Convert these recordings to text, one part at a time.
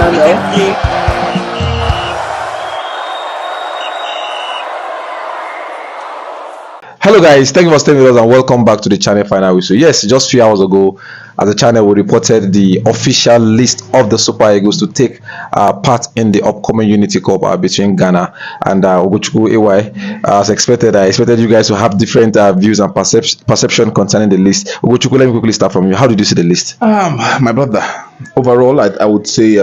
channel. Hello guys, thank you for staying with us and welcome back to the channel final whistle. Yes, just a few hours ago, as a channel, we reported the official list of the Super Eagles to take part in the upcoming Unity Cup between Ghana and Ogochukwu AY. As expected, I expected you guys to have different views and perception concerning the list. Ogochukwu, let me quickly start from you. How did you see the list? My brother, overall, I would say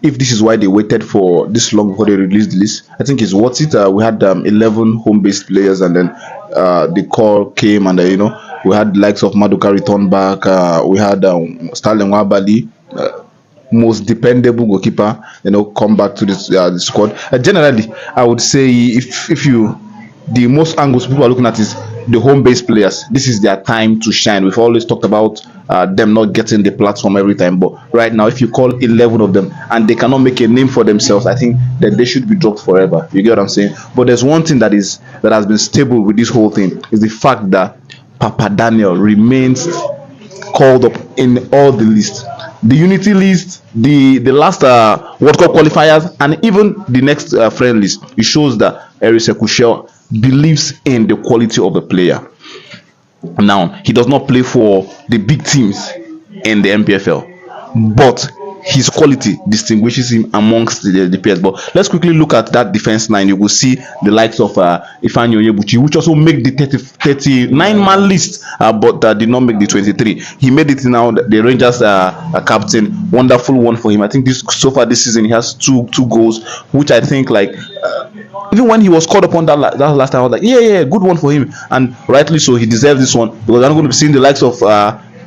if this is why they waited for this long before they released the list, I think it's worth it. We had 11 home-based players, and then the call came, and we had the likes of Maduka return back. We had Sterling Wabali, most dependable goalkeeper, come back to this the squad. Generally, I would say if you the most angles people are looking at is the home-based players. This is their time to shine. We've always talked about them not getting the platform every time, but right now, if you call 11 of them and they cannot make a name for themselves, I think that they should be dropped forever. You get what I'm saying? But there's one thing that has been stable with this whole thing is the fact that Papa Daniel remains called up in all the lists. The Unity list, the last World Cup qualifiers, and even the next friendlies. It shows that Chelle believes in the quality of the player. Now, he does not play for the big teams in the MPFL, but his quality distinguishes him amongst the peers. But let's quickly look at that defense line. You will see the likes of Ifeanyi Onyebuchi, which also made the 39-man list, but did not make the 23. He made it now. The Rangers captain, wonderful one for him. I think so far this season he has two goals, which I think even when he was called upon that last time, I was like, yeah, good one for him, and rightly so. He deserves this one because I'm going to be seeing the likes of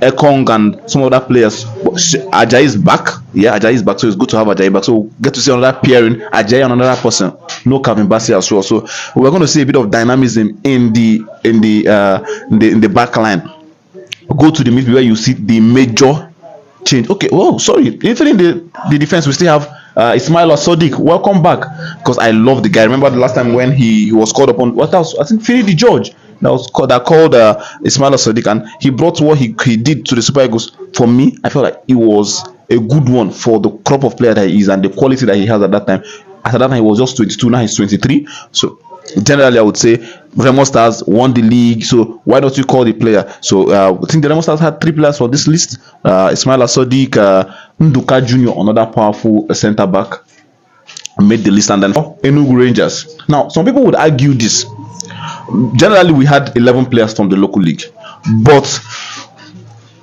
Ekong and some other players. Ajayi is back. Yeah, Ajayi is back, so it's good to have Ajayi back. So we'll get to see another pairing, Ajayi and another person. No Kevin Bassey as well. So we're going to see a bit of dynamism in the back line. Go to the midfield where you see the major change. Okay, sorry. Even in the defense, we still have Ismail Sadiq. Welcome back, because I love the guy. Remember the last time when he was called upon? What else? I think Finidi George. That called Ismail Sadiq, and he brought what he did to the Super Eagles. For me, I felt like it was a good one for the crop of player that he is and the quality that he has at that time. At that time, he was just 22. Now he's 23. So generally, I would say Remo Stars won the league. So why not you call the player? So I think the Remo Stars had 3 players for this list: Ismail Sadiq, Nduka Jr., another powerful centre back, made the list, and then Enugu Rangers. Now, some people would argue this. Generally, we had 11 players from the local league, but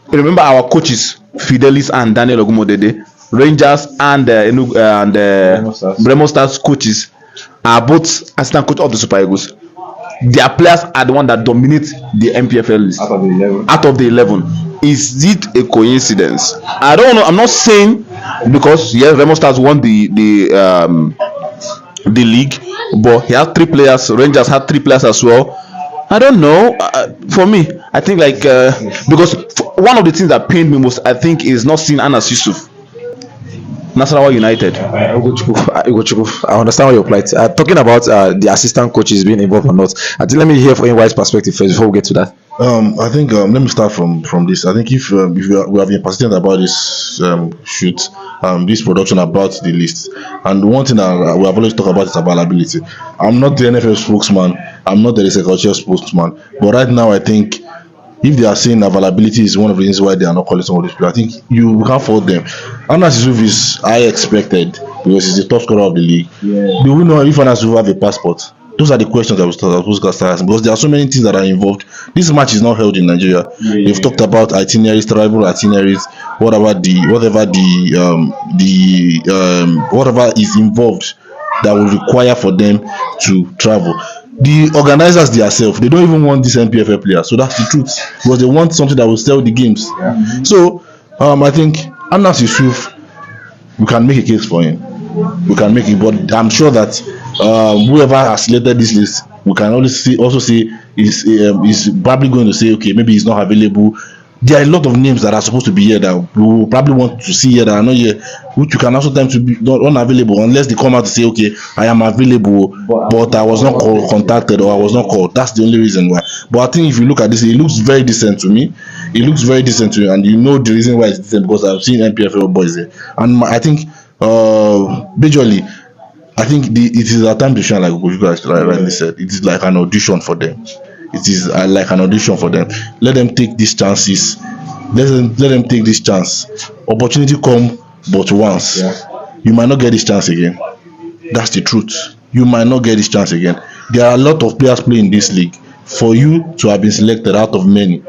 remember our coaches, Fidelis and Daniel Ogumodede, Rangers and Remo Stars coaches are both assistant coach of the Super Eagles. Their players are the one that dominate the MPFL list out of the 11. Is it a coincidence? I don't know. I'm not saying because Remo Stars won the league, but he had 3 players. Rangers had 3 players as well. I don't know. For me, I think because one of the things that pained me most, I think, is not seeing Anas Yusuf. Nasarawa United. Ogochukwu, I understand what you're plight. Talking about the assistant coaches being involved or not, I think let me hear from NY's perspective first before we get to that. I think let me start from this. I think if we have been persistent about this this production about the list, and one thing that we have always talked about is availability. I'm not the NFL spokesman. I'm not the secretarial spokesman. But right now, I think if they are saying availability is one of the reasons why they are not calling some of these players, I think you can't fault them. Anas Yusuf is high expected because he's the top scorer of the league. Yeah. Do we know if Anas Yusuf have a passport? Those are the questions that we start asking, because there are so many things that are involved. This match is not held in Nigeria. They've talked about itineraries, tribal itineraries, whatever is involved that will require for them to travel. The organizers themselves, they don't even want this MPFL player, so that's the truth, because they want something that will sell the games. So I think Anas Yusuf, we can make a case for him. We can make it, but I'm sure that whoever has selected this list, we can also see is probably going to say, okay, maybe he's not available. There are a lot of names that are supposed to be here that we will probably want to see here that are not here, which you can also time to be not unavailable unless they come out to say, okay, I am available, but I was not contacted or I was not called. That's the only reason why. But I think if you look at this, it looks very decent to me. It looks very decent to me, and you know the reason why it's decent because I've seen MPFL boys there, and I think majorly, I think it is a time to shine, like you guys rightly said. It is like an audition for them. It is like an audition for them. Let them take these chances. Let them take this chance. Opportunity come but once. You might not get this chance again. That's the truth. You might not get this chance again. There are a lot of players playing in this league. For you to have been selected out of many,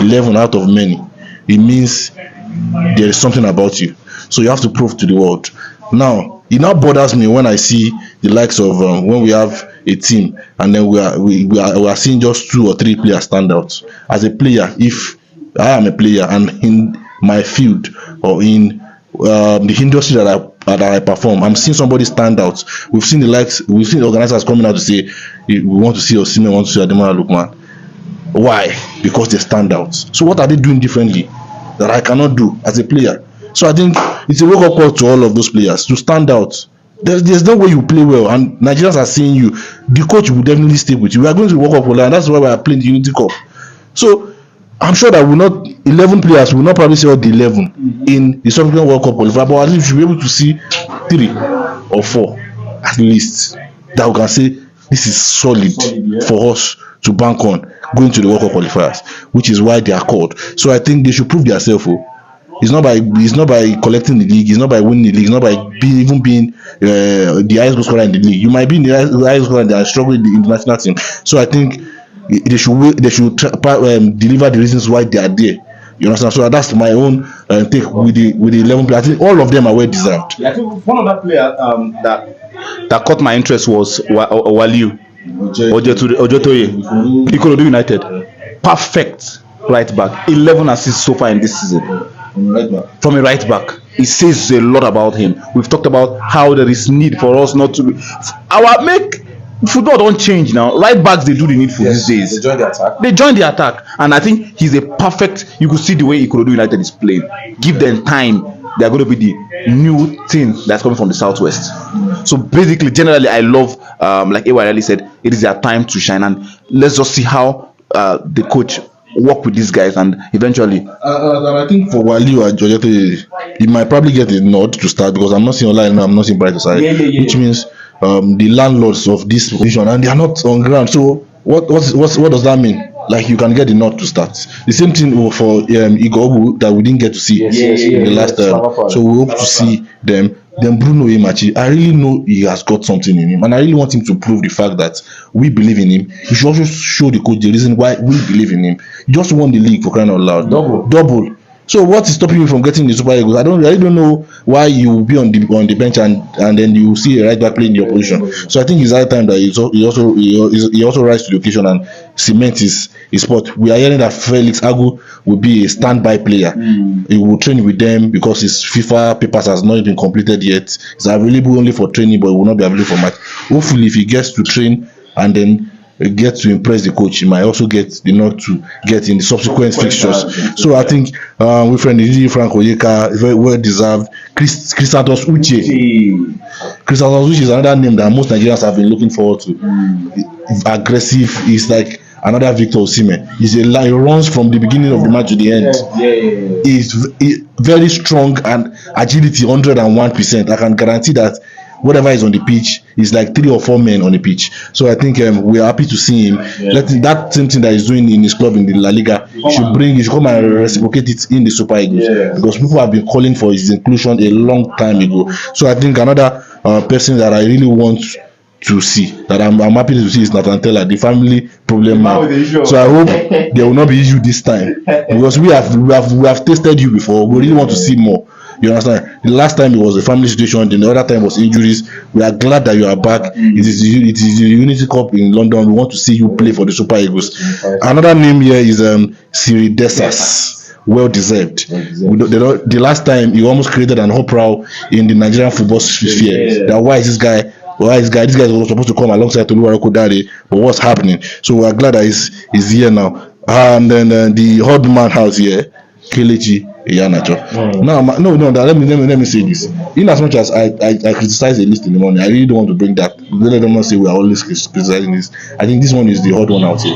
11 out of many, it means there is something about you. So you have to prove to the world. Now, it now bothers me when I see the likes of when we have a team and then we are seeing just 2 or 3 players stand out. As a player, if I am a player and in my field or in the industry that I perform, I'm seeing somebody stand out. We've seen the organizers coming out to say we want to see Osimhen, we want to see Ademola Lookman. Why? Because they stand out. So what are they doing differently that I cannot do as a player? So I think it's a wake-up call to all of those players to stand out. There's no way you play well and Nigerians are seeing you. The coach will definitely stay with you. We are going to walk up, and that's why we are playing the Unity Cup. So I'm sure that 11 players will not probably see all the 11 in the subsequent World Cup qualifier, but at least we should be able to see 3 or 4 at least that we can say this is solid for us to bank on going to the World Cup qualifiers, which is why they are called. So I think they should prove themselves. It's not by collecting the league, it's not by winning the league, it's not by being the highest goal scorer in the league. You might be the highest goal scorer and they are struggling in the international team. So I think they should deliver the reasons why they are there. You understand? So that's my own take with the 11 players. I think all of them are well deserved. Yeah, I think one of that player that caught my interest was Waliu Ojotoye, Ikorodu United. Perfect right back. 11 assists so far in this season. From a right back. It says a lot about him. We've talked about how there is need for us not to be. Football don't change now. Right backs, they do the needful these days. They join the attack. And I think he's a perfect. You could see the way Ikorodu United is playing. Give them time. They are going to be the new team that's coming from the southwest. So basically, generally, I love, like Ewa said, it is their time to shine. And let's just see how the coach work with these guys and eventually. And I think for Waliu and Ojotoye, he might probably get a nod to start because I'm not seeing online, I'm not seeing bright side, which means the landlords of this position and they are not on ground. So what does that mean? Like you can get the nod to start. The same thing for Igor that we didn't get to see in the last time. So we hope to see them. Then Bruno Imachi, I really know he has got something in him, and I really want him to prove the fact that we believe in him. He should also show the coach the reason why we believe in him. He just won the league for crying out loud. Double. So what is stopping you from getting the Super Eagles? I really don't know why you will be on the bench and then you see a right back playing the opposition. So I think it's high time that he also rise to the occasion and cement his spot. We are hearing that Felix Agu will be a standby player. He will train with them because his FIFA papers has not been completed yet. It's available only for training, but it will not be available for match. Hopefully, if he gets to train and then get to impress the coach, he might also get the nod to get in the subsequent fixtures. So I think with friend Frank Oyeka is very well deserved. Chris Santos Uche. Chris Santos Uche is another name that most Nigerians have been looking forward to. Aggressive, he's like another Victor Osimhen. He runs from the beginning of the match to the end. He's very strong and agility 101%. I can guarantee that whatever is on the pitch is like 3 or 4 men on the pitch. So I think we are happy to see him. That same thing that he's doing in his club in the La Liga, he should come and reciprocate it in the Super Eagles. Because people have been calling for his inclusion a long time ago. So I think another person that I really want to see, that I'm happy to see, is Nathan Teller, the family problem man. So I hope there will not be issue this time, because we have tasted you before. We really want to see more. You understand? The last time it was a family situation, the other time was injuries. We are glad that you are back. It is the Unity Cup in London. We want to see you play for the Super Eagles. Another name here is Siri Desas. Well deserved. The last time he almost created an uproar in the Nigerian football sphere. That why is this guy? This guy was supposed to come alongside Toluwa Kodare, but what's happening? So we are glad that he's here now. And then the odd man house here, Kelechi Iheanacho. No. Let me say this. In as much as I criticize the list in the morning, I really don't want to bring that. Let them not say we are always criticizing this. I think this one is the odd one out here.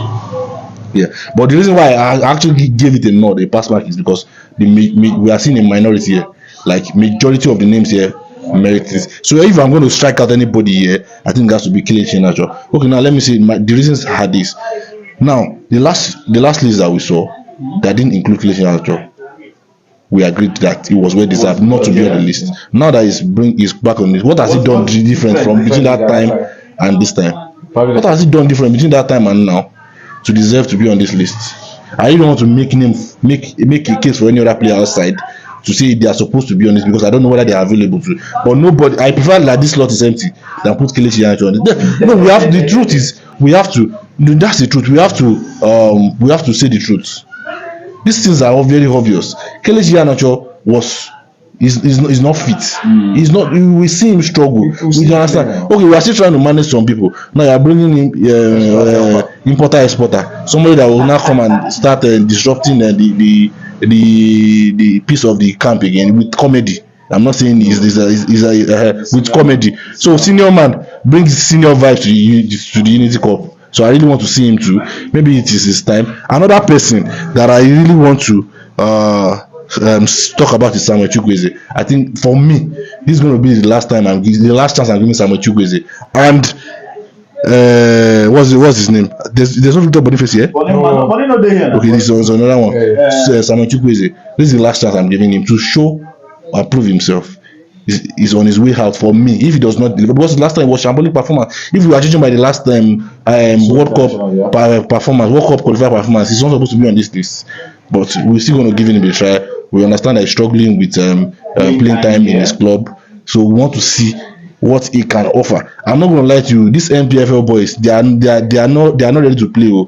Yeah, but the reason why I actually gave it a nod, a pass mark, is because we are seeing a minority here. Like majority of the names here merit it. So if I'm going to strike out anybody here, I think it has to be Kelechi Iheanacho. Okay, now let me see the reasons are this. Now the last list that we saw that didn't include Kelechi Iheanacho, we agreed that it was well deserved not to be on the list. Now that he's back on it, what has he done different from between that time and this time? What has he done different between that time and now to deserve to be on this list? I don't want to make a case for any other player outside to say they are supposed to be on this because I don't know whether they are available to. But nobody, I prefer that this slot is empty than put Kelechi Iheanacho on it. No, we have, the truth is we have to. That's the truth. We have to say the truth. These things are very obvious. Kelechi Iheanacho is not fit. He's not. We see him struggle. We understand. Okay, we are still trying to manage some people. Now you are bringing in importer exporter, somebody that will now come and start disrupting the piece of the camp again with comedy. I'm not saying he's with comedy. So senior man brings senior vibe to the Unity Cup. So I really want to see him too. Maybe it is his time. Another person that I really want to talk about is Samuel Chukwueze. I think for me, this is going to be the last chance I'm giving Samuel Chukwueze. And what's his name? There's no Victor Boniface here. Okay, this is another one. Samuel Chukwueze. This is the last chance I'm giving him to show or prove himself. Is on his way out for me. If he does not deliver, because the last time it was shambolic performance. If we are judging by the last time World Cup performance, World Cup qualifier performance, he's not supposed to be on this list. But we're still going to give him a try. We understand that he's struggling with playing time in his club, so we want to see what he can offer. I'm not going to lie to you. These MPFL boys, they are not ready to play.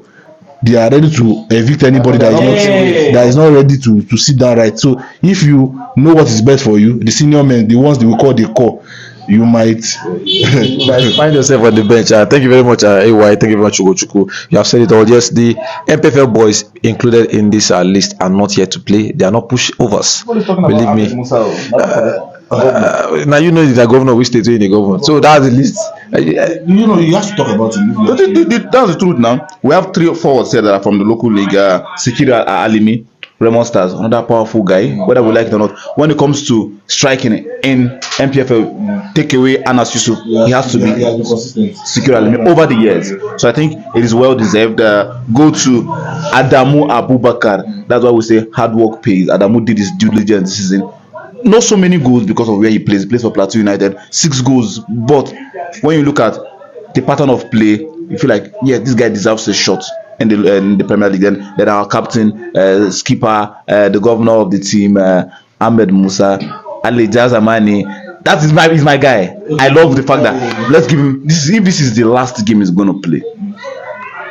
They are ready to evict anybody that is not ready to sit down right. So if you know what is best for you, the senior men, the ones they will call the core, you might find yourself on the bench. Thank you very much, AY. Thank you very much, Ugochukwu. You have said it all. Yes, the MPFL boys included in this list are not yet to play. They are not pushovers. Believe me. Now you know the governor which state in the government. So that's the list. You have to talk about it. That's the truth now. We have 3 or 4 here that are from the local league. Sikiri Alimi, Raymond Stars, another powerful guy, whether we like it or not. When it comes to striking in MPFL, take away Anas Yusuf, he has to be Sikiri Alimi over the years. So I think it is well deserved. Go to Adamu Abubakar. That's why we say hard work pays. Adamu did his due diligence this season. Not so many goals because of where he plays. He plays for Plateau United, 6 goals. But when you look at the pattern of play, you feel like, yeah, this guy deserves a shot in the Premier League. Then our captain, skipper, the governor of the team, Ahmed Musa, Ali Jazamani. That is my guy. I love the fact that let's give him this. If this is the last game he's going to play,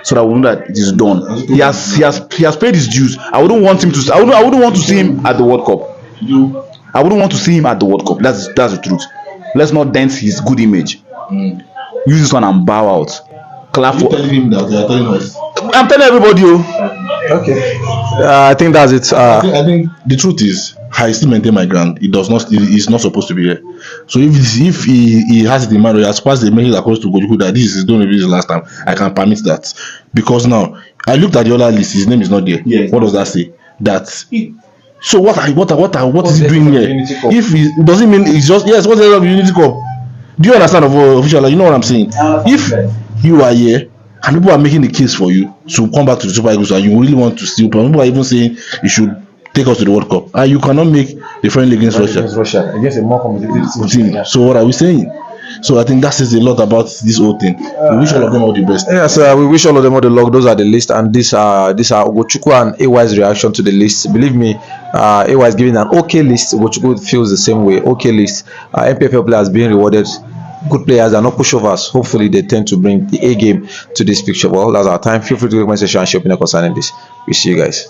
so that we know that it is done. He has paid his dues. I wouldn't want him to. I wouldn't want to see him at the World Cup. I wouldn't want to see him at the World Cup. That's the truth. Let's not dent his good image. Use this one and bow out. Clap for him that. You're telling us. I'm telling everybody. Okay. I think that's it. I think the truth is, I still maintain my ground. He's not supposed to be here. So if he has the man, as far as they make it across to Gojuku that this is going to be his last time, I can permit that. Because now I looked at the other list. His name is not there. Yes. What does that say? So what is he doing here? If it doesn't mean it's just yes, what's the of Unity Cup? Do you understand official? You know what I'm saying? If you are here and people are making the case for you to come back to the Super Eagles and you really want to still play, people are even saying you should take us to the World Cup, and you cannot make the friendly against Russia against a more competitive team. So what are we saying? So I think that says a lot about this whole thing. We wish all of them all the best. Yes, we wish all of them all the luck. Those are the list, and these are Ugochukwu and AY's reaction to the list. Believe me, AY is giving an okay list. Ugochukwu feels the same way. Okay list. MPFL players being rewarded. Good players are not pushovers. Hopefully, they tend to bring the A game to this picture. Well, that's our time. Feel free to comment section and share opinion concerning this. We see you guys.